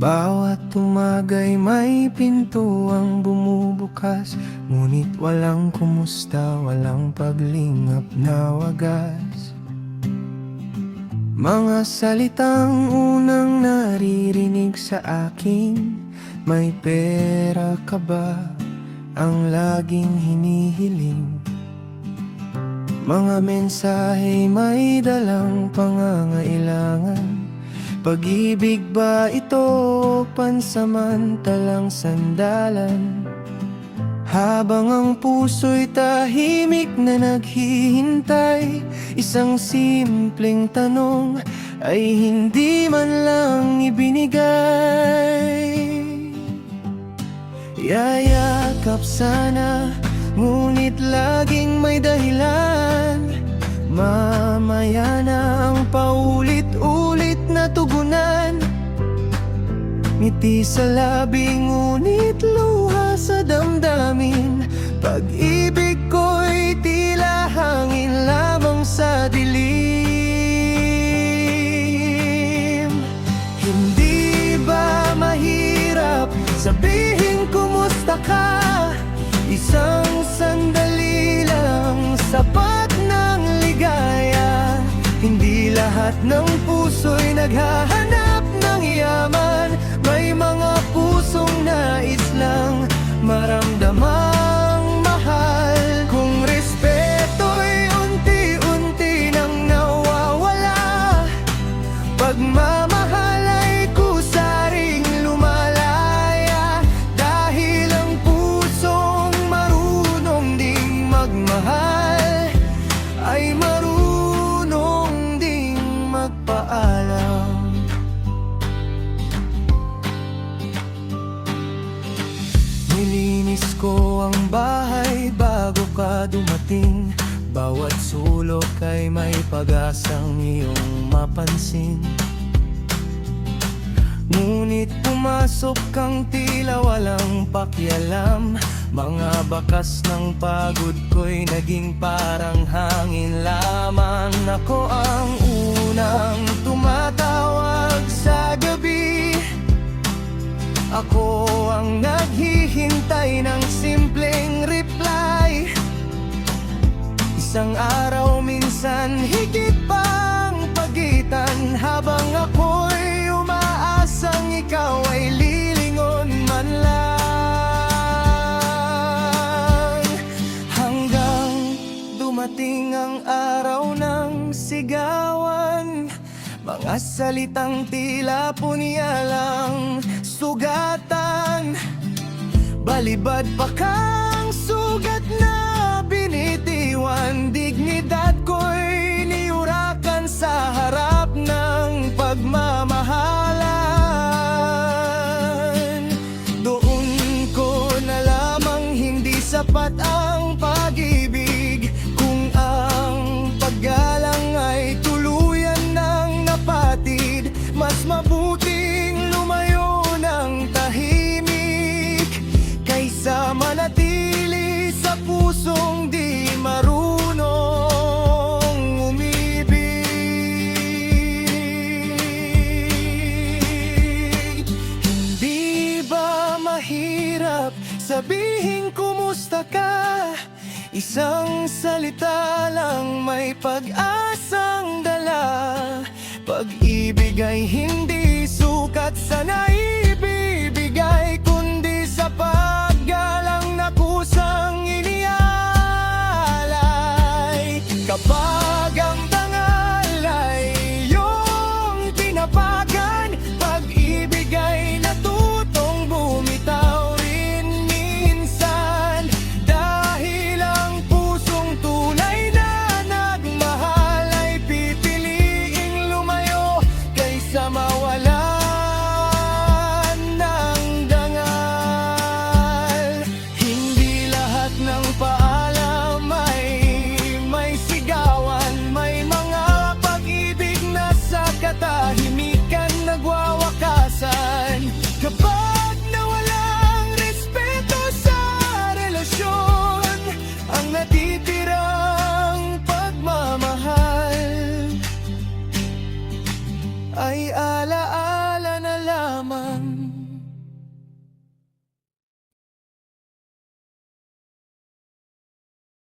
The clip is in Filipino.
Bawat umaga'y may pintuang bumubukas, ngunit walang kumusta, walang paglingap na wagas. Mga salitang unang naririnig sa akin, may pera ka ba? Ang laging hinihiling. Mga mensahe may dalang pangangailangan. Pag-ibig ba ito o pansamantalang sandalan? Habang ang puso'y tahimik na naghihintay, isang simpleng tanong ay hindi man lang ibinigay. Yayakap sana, ngunit laging may dahilan. Mamaya na ang paulit-ulit na tugunan. Ngiti sa labi, ngunit luha sa damdamin. Pag-ibig ko'y tila hangin lamang sa dilim. Hindi ba mahirap sabihin kumusta ka? Isang sandali lang sapat ng ligaya. Hindi lahat ng puso'y naghahanap ng yaman. May mga pusong nais lang maramdamang mahal. Kung respeto'y unti-unti nang nawawala, pagmamahal ay kusaring lumalaya. Dahil ang pusong marunong ding magmahal ay marunong ding magpaalam. Nilinis ko ang bahay bago ka dumating. Bawat sulok ay may pag-asang iyong mapansin. Ngunit pumasok kang tila walang pakialam. Mga bakas ng pagod ko'y naging parang hangin lamang. Ako ang unang tumatawag sa gabi. Ako ang naghihintay ng simpleng reply. Isang araw minsan higit pang pagitan. Habang ako'y umaasang ikaw ay lilingon man lang. Hanggang dumating ang araw ng sigawan. Mga salitang tila punyalang sugatan. Balibad pa kang sugat na binitiwan. Dignidad ko'y niurakan sa harap ng pagmamahalan. Doon ko na lamang hindi sapat ang pag-ibig kung ang paggalang ay tuluyan ng napatid. Mas mabuting lumayo ng tahimik kaysa manatili sa pusong di marunong umibig. Hindi ba mahirap sabihin kumusta ka? Isang salita lang may pag-asang dala. Pag-ibig ay hindi sukat sa naibibigay, kundi sa paggalang na kusang inialay. Kapag ang tangal ay iyong tinapakan, pag-ibig ay natutong bumitaw rin minsan. Dahil ang pusong tunay na nagmahal ay pipiliing lumayo kaysa mawalan ng dangal. Hindi lahat ng paalam ay may sigawan. May mga pag-ibig na sa katahimikan nagwawakasan. Kapag nawalang respeto sa relasyon, ang natitirang pagmamahal ay alaala na lang lamang